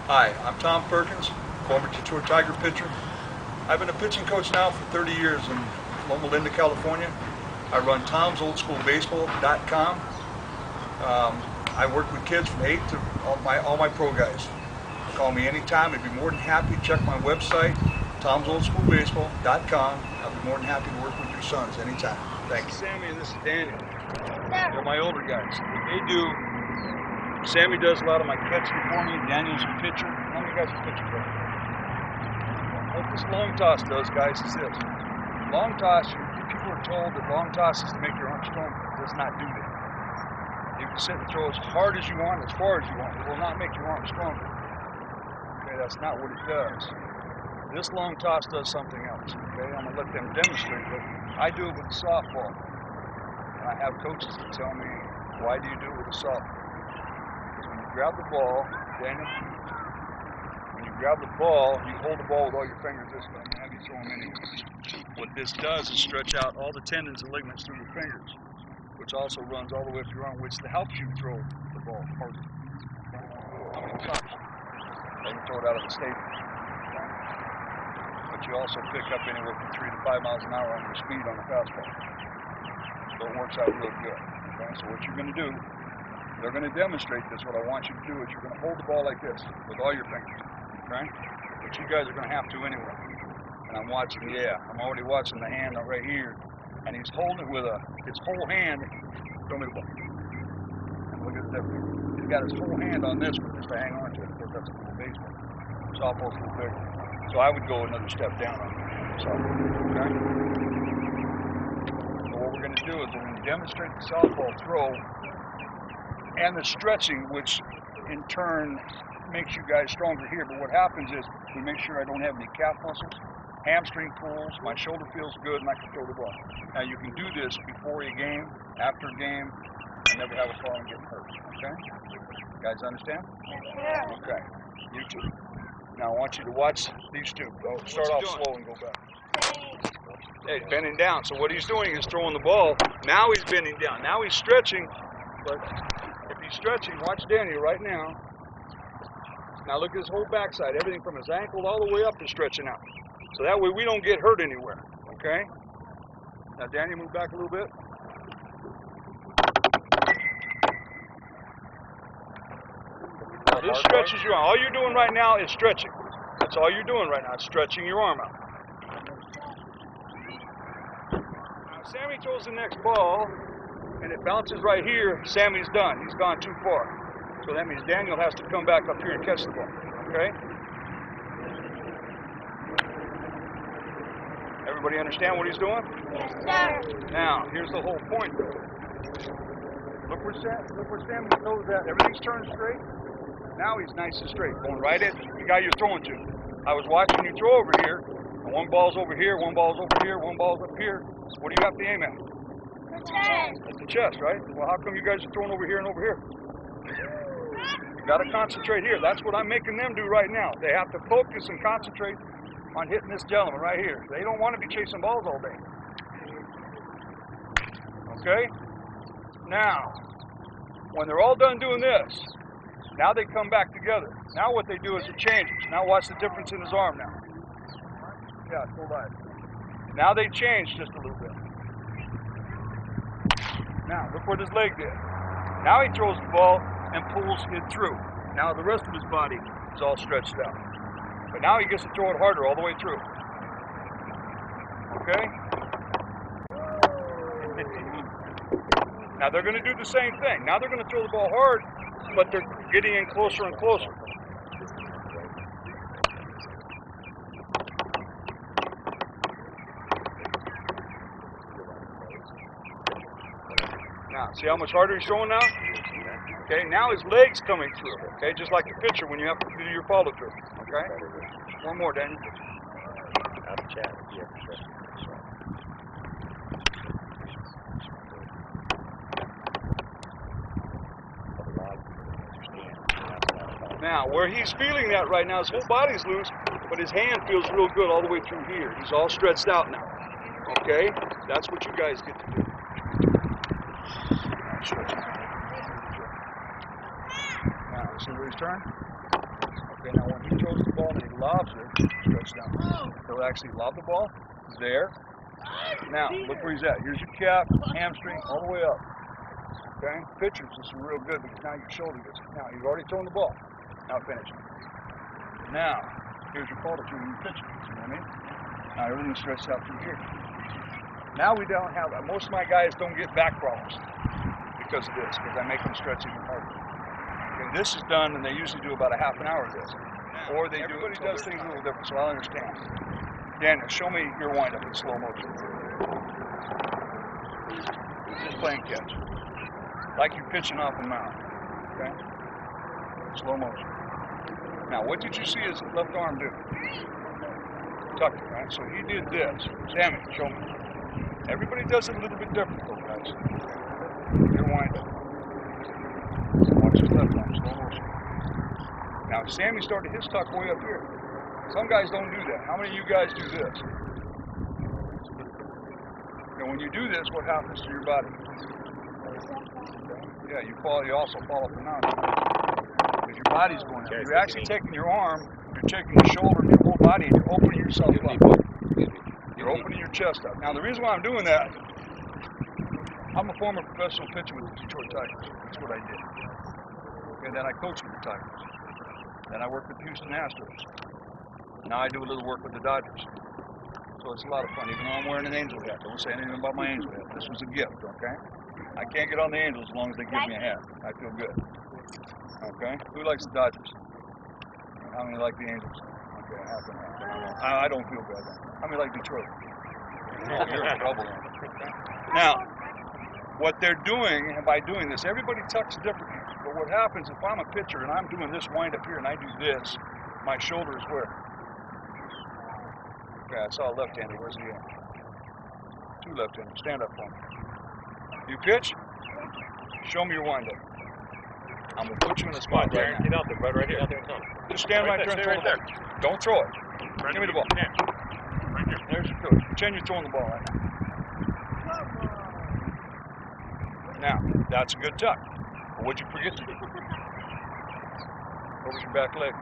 Hi, I'm Tom Perkins, former Detroit Tiger pitcher. I've been a pitching coach now for 30 years in Loma Linda, California. I run tomsoldschooolbaseball.com. I work with kids from 8 to all my pro guys. Call me anytime. I'd be more than happy. Check my website, tomsoldschooolbaseball.com. I'll be more than happy to work with your sons anytime. Thank you. Sammy and this is Daniel. They're my older guys. They do. Sammy does a lot of my catching for me. Daniel's a pitcher. How many guys are pitchers? What this long toss does, guys, is this. Long toss, people are told that long toss is to make your arm stronger. It does not do that. You can sit and throw as hard as you want, as far as you want. It will not make your arm stronger. Okay, that's not what it does. This long toss does something else. Okay, I'm gonna let them demonstrate it. I do it with a softball. And I have coaches that tell me, why do you do it with a softball? Grab the ball, Daniel. When you grab the ball, you hold the ball with all your fingers this way and have you throw them anywhere. What this does is stretch out all the tendons and ligaments through your fingers, which also runs all the way up your arm, which helps you throw the ball harder. How many times? You can throw it out of the stadium. But you also pick up anywhere from 3 to 5 miles an hour on your speed on the fastball. So it works out real good. Okay? So what you're going to do, they're going to demonstrate this. What I want you to do is you're going to hold the ball like this with all your fingers, okay? But you guys are going to have to anyway. And I'm watching, I'm already watching the hand right here. And he's holding it with his whole hand. Throw me the ball. And look at the difference. He's got his whole hand on this one just to hang on to it. Of course, that's a little baseball. Softball's a little bigger. So I would go another step down on the softball, okay? So what we're going to do is we're going to demonstrate the softball throw and the stretching, which in turn makes you guys stronger here. But what happens is we make sure I don't have any calf muscles, hamstring pulls, my shoulder feels good, and I can throw the ball. Now you can do this before a game, after a game, and never have a problem getting hurt, okay? You guys understand? Yeah. Okay, you too. Now I want you to watch these two. Go, start off slow and go back. Hey, bending down. So what he's doing is throwing the ball. Now he's bending down. Now he's stretching, but if he's stretching, watch Daniel right now. Now look at his whole backside. Everything from his ankle all the way up is stretching out. So that way we don't get hurt anywhere, okay? Now Daniel, move back a little bit. Now this stretches your arm. All you're doing right now is stretching. That's all you're doing right now, stretching your arm out. Now Sammy throws the next ball, and it bounces right here. Sammy's done. He's gone too far. So that means Daniel has to come back up here and catch the ball. Okay? Everybody understand what he's doing? Yes, sir. Now, here's the whole point. Look where Sammy's nose at. Everything's turned straight. Now he's nice and straight, going right at the guy you're throwing to. I was watching you throw over here, and one ball's over here, one ball's over here, one ball's up here. What do you have to aim at? The chest. At the chest, right? Well, how come you guys are throwing over here and over here? You got to concentrate here. That's what I'm making them do right now. They have to focus and concentrate on hitting this gentleman right here. They don't want to be chasing balls all day. Okay? Now, when they're all done doing this, now they come back together. Now what they do is it changes. Now watch the difference in his arm now. Yeah, go live. Now they change just a little bit. Now, look what his leg did. Now he throws the ball and pulls it through. Now the rest of his body is all stretched out. But now he gets to throw it harder all the way through. Okay? Now they're going to do the same thing. Now they're going to throw the ball hard, but they're getting in closer and closer. Now, see how much harder he's throwing now? Okay, now his leg's coming through. Okay, just like the pitcher when you have to do your follow through. Okay? One more, Daniel. Now, where he's feeling that right now, his whole body's loose, but his hand feels real good all the way through here. He's all stretched out now. Okay? That's what you guys get to do. Now, see where he's turned? Okay, now when he throws the ball and he lobs it, stretch down. He'll actually lob the ball there. Now, look where he's at. Here's your calf, hamstring, all the way up. Okay? Pitchers, this is real good because now your shoulder gets it. Now, you've already thrown the ball. Now finish. Now, here's your follow through when you pitch it. You know what I mean? Now, everything's stretched out through here. Now we don't have, most of my guys don't get back problems because of this, because I make them stretch even harder. Okay, this is done, and they usually do about a half an hour of this. Or they do, everybody does things a little different, so I understand. Daniel, show me your windup in slow motion. Just playing catch. Like you're pitching off a mound. Okay? Slow motion. Now, what did you see his left arm do? Tucked it, right? So he did this. Sammy, show me. Everybody does it a little bit different, though, guys. Your windup. Watch his left arm, slow motion. Now, Sammy started his tuck way up here. Some guys don't do that. How many of you guys do this? And when you do this, what happens to your body? Yeah, you also fall off the mountain. Because your body's going up. You're actually taking your arm, you're taking your shoulder, your whole body, and you're opening yourself up. You're opening your chest up. Now, the reason why I'm doing that, I'm a former professional pitcher with the Detroit Tigers. That's what I did. And then I coached with the Tigers. Then I worked with the Houston Astros. Now I do a little work with the Dodgers. So it's a lot of fun, even though I'm wearing an angel hat. Don't say anything about my angel hat. This was a gift, okay? I can't get on the Angels as long as they give me a hat. I feel good. Okay? Who likes the Dodgers? How many like the Angels? Okay, half and half. I don't feel bad. How many like Detroit? Oh, you're in trouble. Now, what they're doing, and by doing this, everybody tucks differently. But what happens if I'm a pitcher and I'm doing this wind up here and I do this, my shoulder is where? Okay, I saw a left-hander. Where's he at? Two left-handers. Stand up for me. You pitch? Show me your windup. I'm going to put you in the spot right now. Get out there, bud. Right here. Out there in front. Just stand right there and throw right the ball. Don't throw it. Right Give me the ball. Right here. There's your coach. Pretend you're throwing the ball right now. Now, that's a good tuck. But what'd you forget to do? Over your back leg.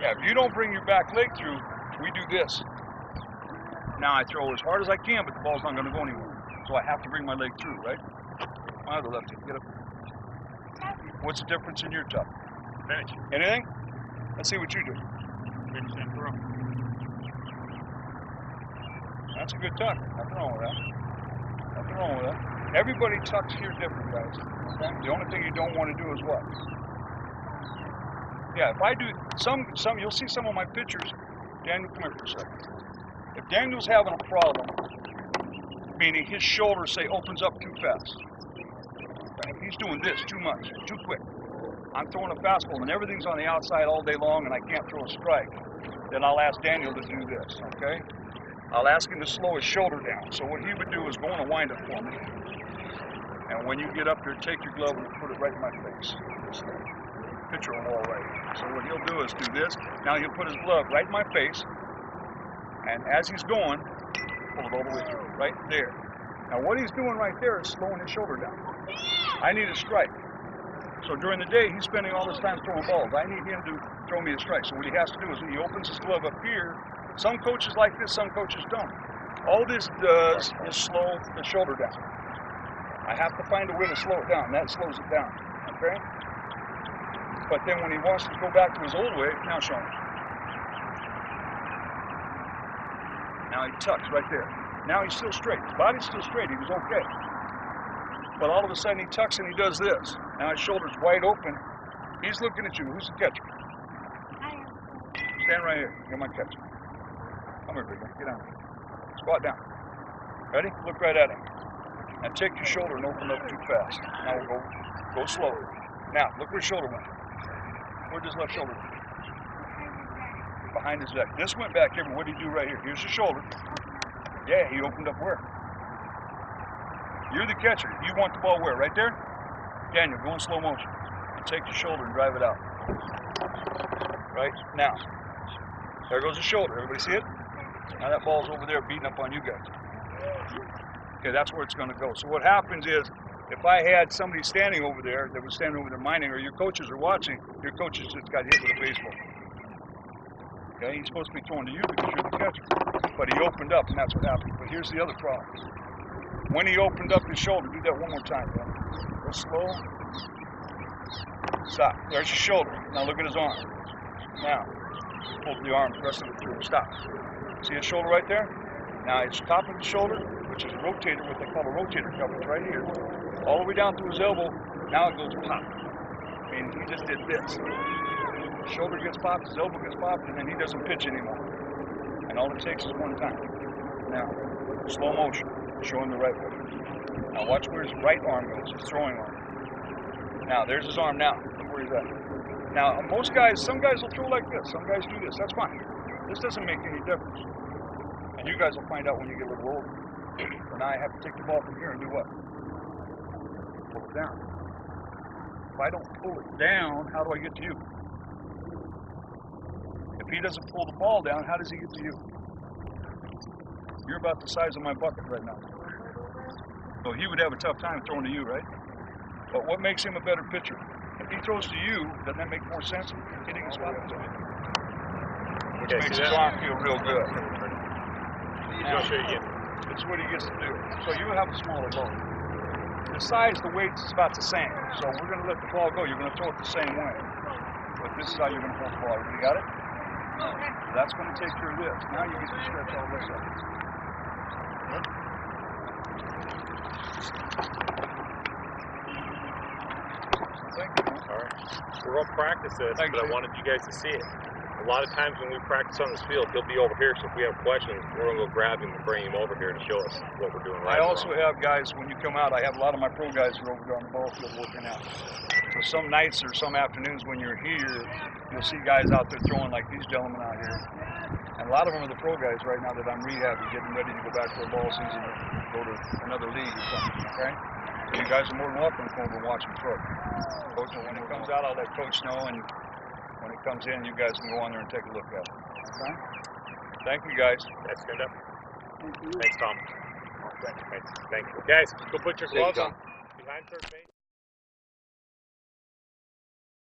Yeah, if you don't bring your back leg through, we do this. Now I throw as hard as I can, but the ball's not going to go anywhere. So I have to bring my leg through, right? My other left hand, get up. What's the difference in your tuck? Finish. Anything? Let's see what you do. Finish that throw. That's a good tuck. Nothing wrong with that. Nothing wrong with that. Everybody tucks here different, guys. Okay? The only thing you don't want to do is what? Yeah, if I do some, you'll see some of my pitchers. Daniel, come here for a second. If Daniel's having a problem, meaning his shoulder, say, opens up too fast. If he's doing this too much, too quick, I'm throwing a fastball and everything's on the outside all day long and I can't throw a strike, then I'll ask Daniel to do this, okay? I'll ask him to slow his shoulder down. So what he would do is go on a windup for me. And when you get up there, take your glove and put it right in my face. Pitcher will wall right. So what he'll do is do this. Now he'll put his glove right in my face. And as he's going, pull it all the way through, right there. Now what he's doing right there is slowing his shoulder down. I need a strike. So during the day, he's spending all this time throwing balls. I need him to throw me a strike. So what he has to do is he opens his glove up here. Some coaches like this, some coaches don't. All this does is slow the shoulder down. I have to find a way to slow it down. That slows it down, okay? But then when he wants to go back to his old way, now show him. Now he tucks right there. Now he's still straight. His body's still straight. He was okay. But all of a sudden he tucks and he does this. Now his shoulder's wide open. He's looking at you. Who's the catcher? Stand right here. You're my catcher. Come here, big guy. Get down. Squat down. Ready? Look right at him. And take your shoulder and open up too fast. Now we'll go slow. Now, look where his shoulder went. Where'd his left shoulder go? Behind his neck. This went back here, but what did he do right here? Here's his shoulder. Yeah, he opened up where? You're the catcher. You want the ball where? Right there? Daniel, go in slow motion. And take your shoulder and drive it out. Right? Now. There goes the shoulder. Everybody see it? Now that ball's over there beating up on you guys. Okay, that's where it's going to go. So what happens is, If I had somebody standing over there that was standing over there minding, or your coaches are watching, your coaches just got hit with a baseball. Okay, he's supposed to be throwing to you because you're the catcher. But he opened up, and that's what happened. But here's the other problem. When he opened up his shoulder, do that one more time, bro. Go slow. Stop. There's your shoulder. Now look at his arm. Now, pull the arm, the rest of it through. Stop. See his shoulder right there? Now it's top of the shoulder, which is rotator, what they call a rotator cuff. It's right here. All the way down through his elbow. Now it goes pop. I mean, he just did this. His shoulder gets popped, his elbow gets popped, and then he doesn't pitch anymore. And all it takes is one time. Now, slow motion. Show him the right way. Now watch where his right arm goes, his throwing arm. Now, there's his arm now. Look where he's at. Now, most guys, some guys will throw like this. Some guys do this. That's fine. This doesn't make any difference. And you guys will find out when you get a little older. But now I have to take the ball from here and do what? Pull it down. If I don't pull it down, how do I get to you? If he doesn't pull the ball down, how does he get to you? You're about the size of my bucket right now. So he would have a tough time throwing to you, right? But what makes him a better pitcher? If he throws to you, doesn't that make more sense than hitting his spot? Which makes his arm feel real good. Now, I'll show you again. That's what he gets to do. So you have a smaller ball. The size, the weight is about the same. So we're going to let the ball go. You're going to throw it the same way. But this is how you're going to hold the ball. You got it? That's going to take care of this. Now you get to stretch all this up. All right. We're going to practice this, but I wanted you guys to see it. A lot of times when we practice on this field, he'll be over here, so if we have questions, we're going to go grab him and bring him over here to show us what we're doing right. I also have guys, when you come out, I have a lot of my pro guys who are over there on the ball field working out. So some nights or some afternoons when you're here, you'll see guys out there throwing like these gentlemen out here. And a lot of them are the pro guys right now that I'm rehabbing, getting ready to go back for a ball season or go to another league or something, okay? So you guys are more than welcome to come over and watch them throw. Coach, when it comes out, I'll let Coach know, and when it comes in, you guys can go on there and take a look at it. Okay? Thank you, guys. Guys, stand up. Thanks, Tom. Thanks. Thank you. Guys, go put your gloves on behind third base.